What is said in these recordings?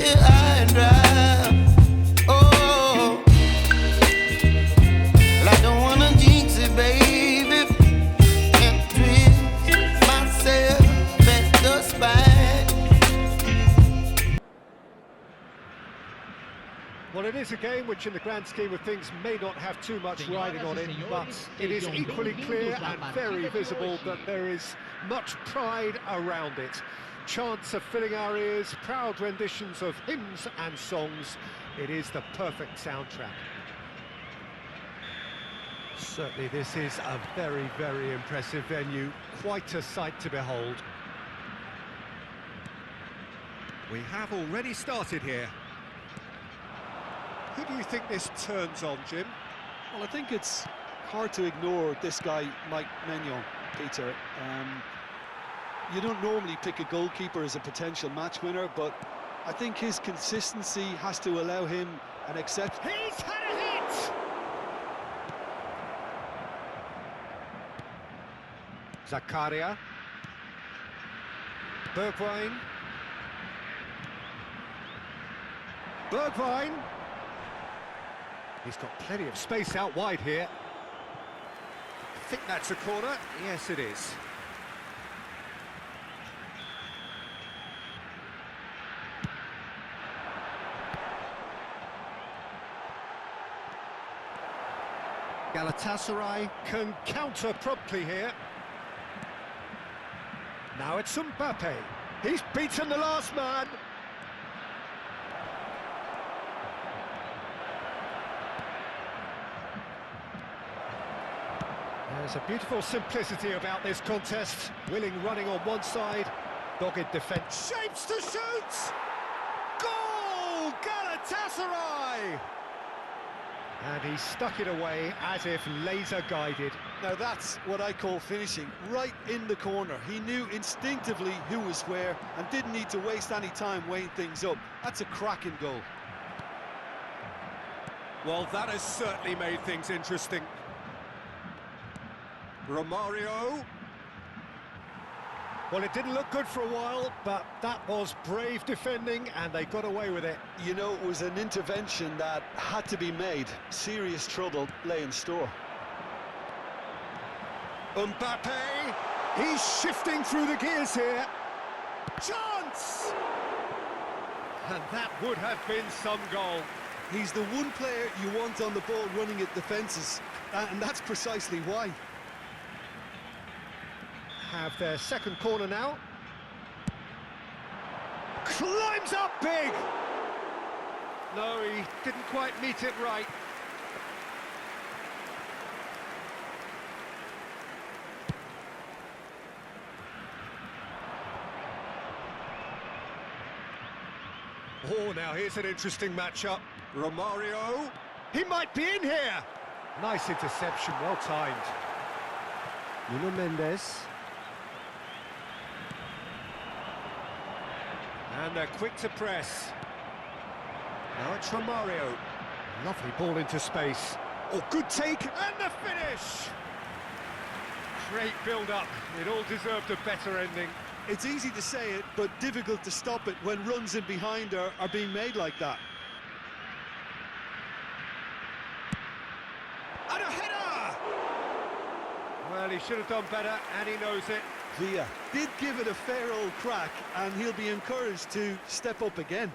get high and dry. Oh, well, I don't wanna jinx it, baby, and twist myself at the spine. Well, it is a game which in the grand scheme of things may not have too much riding on it, but it is equally clear and very visible that there is much pride around it. Chants are filling our ears, proud renditions of hymns and songs. It is the perfect soundtrack. Certainly this is a very, very impressive venue, quite a sight to behold. We have already started here. Who do you think this turns on, Jim? Well, I think it's hard to ignore this guy, Mike Maignan, Peter. You don't normally pick a goalkeeper as a potential match winner, but I think his consistency has to allow him an exception. He's had a hit! Zakaria. Bergwijn. Bergwijn. He's got plenty of space out wide here. I think that's a corner. Yes, it is. Galatasaray can counter promptly here. Now it's Mbappe. He's beaten the last man. There's a beautiful simplicity about this contest. Willing running on one side, dogged defence. Shapes to shoot! Goal! Galatasaray! And he stuck it away as if laser-guided. Now that's what I call finishing, right in the corner. He knew instinctively who was where and didn't need to waste any time weighing things up. That's a cracking goal. Well, that has certainly made things interesting. Romario. Well, it didn't look good for a while, but that was brave defending, and they got away with it. You know, it was an intervention that had to be made. Serious trouble lay in store. Mbappe, he's shifting through the gears here. Chance! And that would have been some goal. He's the one player you want on the ball running at defences, and that's precisely why. Have their second corner now. Climbs up big! No, he didn't quite meet it right. Oh, now here's an interesting matchup. Romario, he might be in here! Nice interception, well timed. Nuno Mendes. And they're quick to press. Now it's Romario. Lovely ball into space. Oh, good take, and the finish! Great build-up. It all deserved a better ending. It's easy to say it, but difficult to stop it when runs in behind are being made like that. And a header! Well, he should have done better, and he knows it. Villa did give it a fair old crack, and he'll be encouraged to step up again.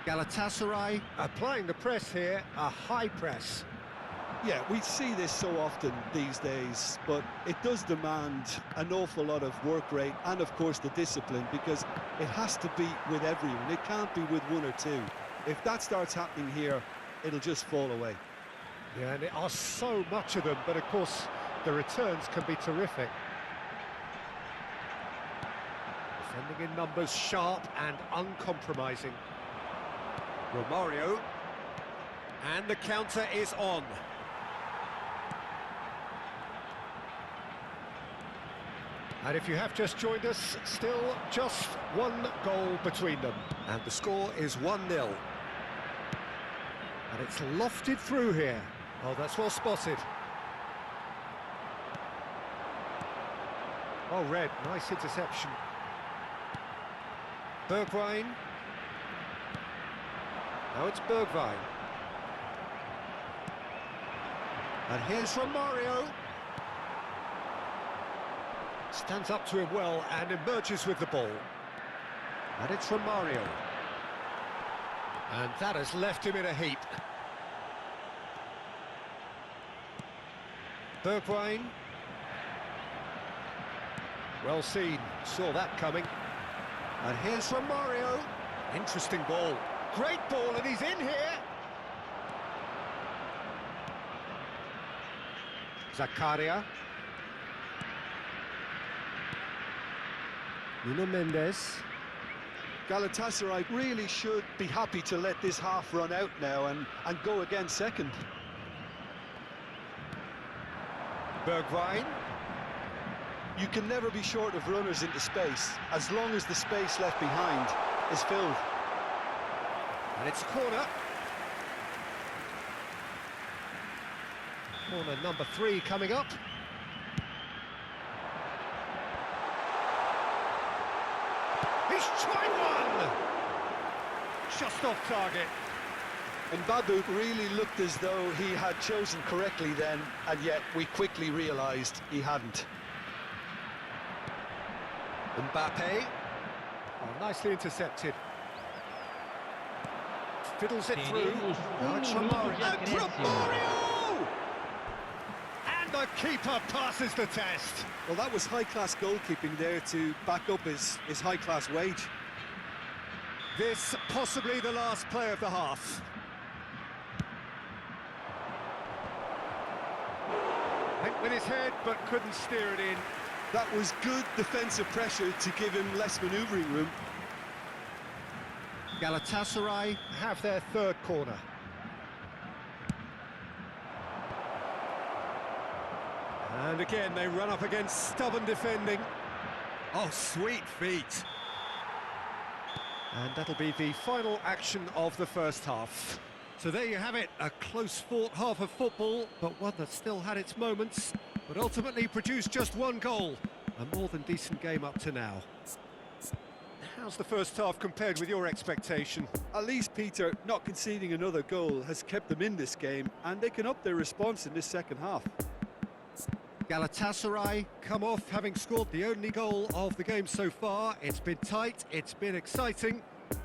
Galatasaray applying the press here, a high press. Yeah, we see this so often these days, but it does demand an awful lot of work rate and, of course, the discipline, because it has to be with everyone. It can't be with one or two. If that starts happening here, it'll just fall away. Yeah, and there are so much of them, but, of course, the returns can be terrific. Defending in numbers, sharp and uncompromising. Romario. And the counter is on. And if you have just joined us, still just one goal between them. And the score is 1-0. And it's lofted through here. Oh, that's well spotted. Oh, Red, nice interception. Bergwijn. Now it's Bergwijn. And here's Romario. Stands up to him well and emerges with the ball. And it's Romario. And that has left him in a heap. Bergwijn. Well seen, saw that coming. And here's Romario. Interesting ball. Great ball, and he's in here. Zakaria. Nuno Mendes. Galatasaray really should be happy to let this half run out now and go again second. Bergwijn. You can never be short of runners into space, as long as the space left behind is filled. And it's corner. Corner number 3 coming up. He's tried one! Just off target. And Babu really looked as though he had chosen correctly then, and yet we quickly realised he hadn't. Mbappe. Oh, nicely intercepted. Fiddles it through. Now it's Romario. And Romario! And the keeper passes the test. Well, that was high-class goalkeeping there to back up his high-class wage. This possibly the last play of the half. Went with his head, but couldn't steer it in. That was good defensive pressure to give him less manoeuvring room. Galatasaray have their third corner. And again, they run up against stubborn defending. Oh, sweet feet. And that'll be the final action of the first half. So there you have it, a close-fought half of football, but one that still had its moments, but ultimately produced just one goal. A more than decent game up to now. How's the first half compared with your expectation? At least, Peter, not conceding another goal has kept them in this game, and they can up their response in this second half. Galatasaray come off having scored the only goal of the game so far. It's been tight, it's been exciting,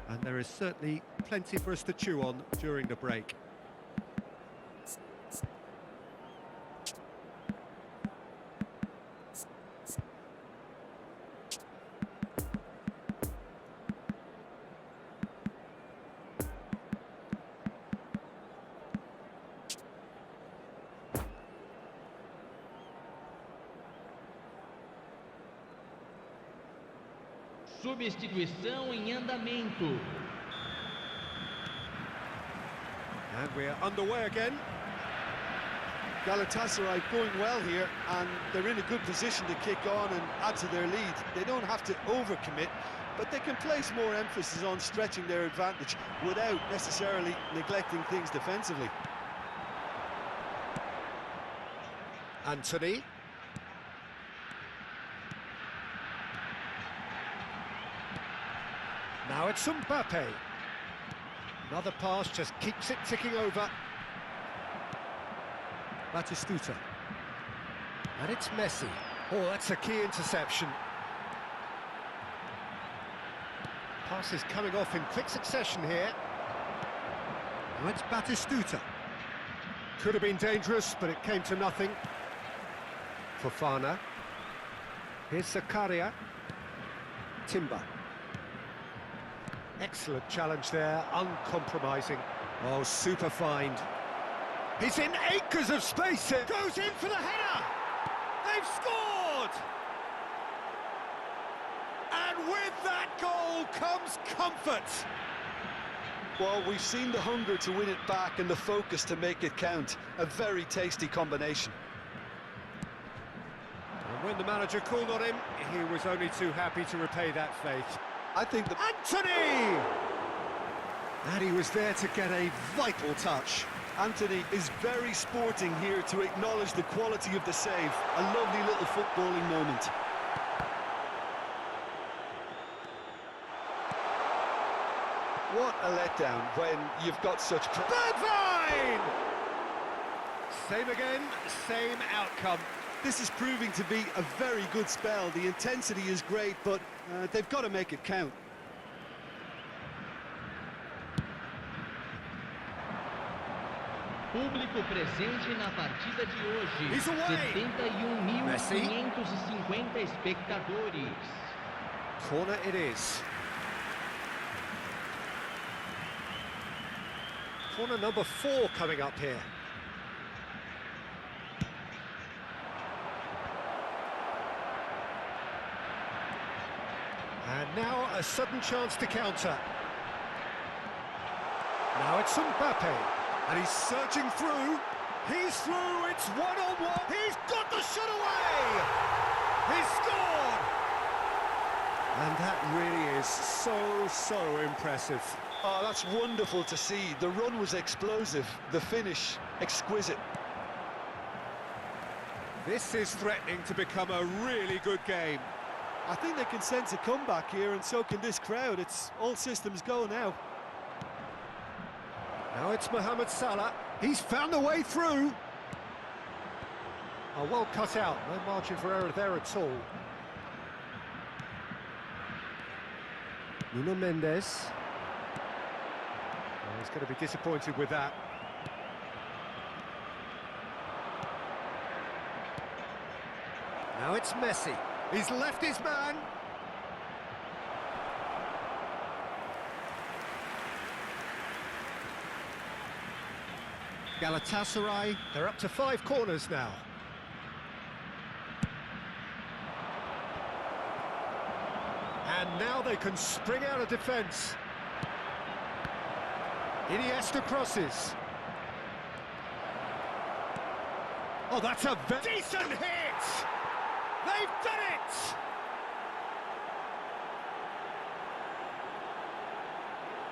and there is certainly plenty for us to chew on during the break. Substituição em andamento. And we're underway again. Galatasaray going well here, and they're in a good position to kick on and add to their lead. They don't have to overcommit, but they can place more emphasis on stretching their advantage without necessarily neglecting things defensively. Anthony. Now it's Mbappe. Another pass just keeps it ticking over. Batistuta. And it's Messi. Oh, that's a key interception. Pass is coming off in quick succession here. Now it's Batistuta. Could have been dangerous, but it came to nothing. Fofana. Here's Zakaria. Timber. Excellent challenge there, uncompromising. Oh, super find. He's in acres of space here. Goes in for the header! They've scored! And with that goal comes comfort. Well, we've seen the hunger to win it back and the focus to make it count. A very tasty combination. When the manager called on him, he was only too happy to repay that faith. I think the... Anthony! And he was there to get a vital touch. Anthony is very sporting here to acknowledge the quality of the save. A lovely little footballing moment. What a letdown when you've got such... Bergwijn! Same again, same outcome. This is proving to be a very good spell. The intensity is great, but they've got to make it count. Público presente na partida de hoje. He's away. 71.550 espectadores. Corner it is. Corner number 4 coming up here. And now a sudden chance to counter. Now it's Mbappe. And he's searching through. He's through. It's one-on-one. He's got the shot away. He's scored. And that really is so impressive. Oh, that's wonderful to see. The run was explosive. The finish, exquisite. This is threatening to become a really good game. I think they can sense a comeback here, and so can this crowd. It's all systems go now. Now it's Mohamed Salah. He's found a way through. Oh, well cut out. No margin for error there at all. Nuno Mendes. Oh, he's going to be disappointed with that. Now it's Messi. He's left his man. Galatasaray, they're up to 5 corners now. And now they can spring out of defence. Iniesta crosses. Oh, that's a decent hit! They've done it!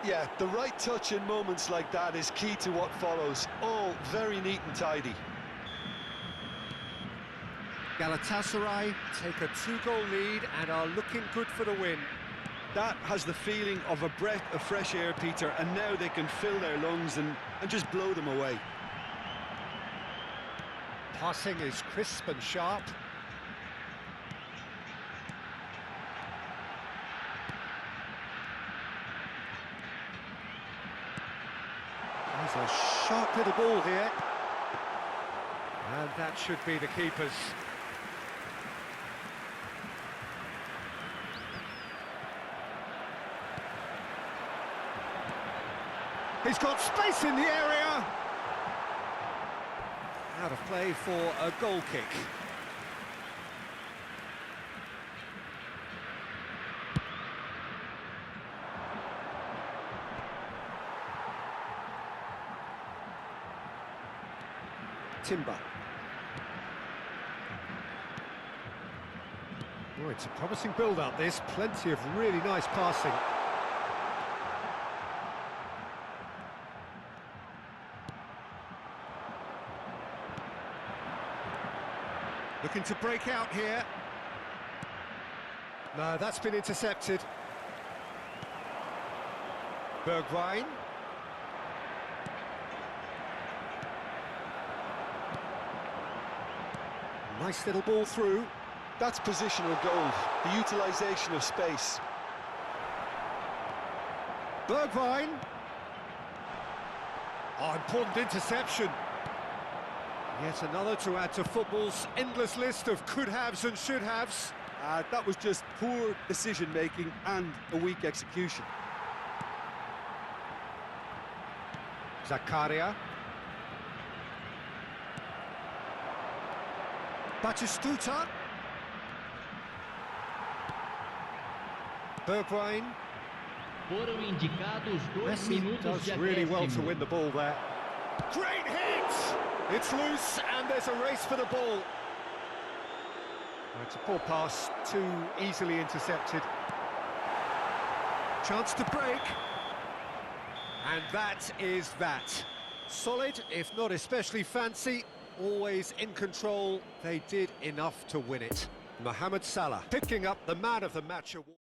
Yeah, the right touch in moments like that is key to what follows. All very neat and tidy. Galatasaray take a 2-goal lead and are looking good for the win. That has the feeling of a breath of fresh air, Peter, and now they can fill their lungs and just blow them away. Passing is crisp and sharp. There's a sharp little ball here. And that should be the keeper's. He's got space in the area. Out of play for a goal kick. Timber. Oh, it's a promising build-up, this. Plenty of really nice passing. Looking to break out here. No, that's been intercepted. Bergwijn. Nice little ball through. That's positional goal, the utilisation of space. Bergwijn. Oh, important interception. Yet another to add to football's endless list of could-haves and should-haves. That was just poor decision-making and a weak execution. Zakaria. Batistuta. Bergwijn. Foram indicados 2 Messi minutos does de really well to acréscimo. win the ball there. Great hit! It's loose and there's a race for the ball. It's a poor pass, too easily intercepted. Chance to break. And that is that. Solid, if not especially fancy, always in control. They did enough to win it. Mohamed Salah picking up the man of the match award.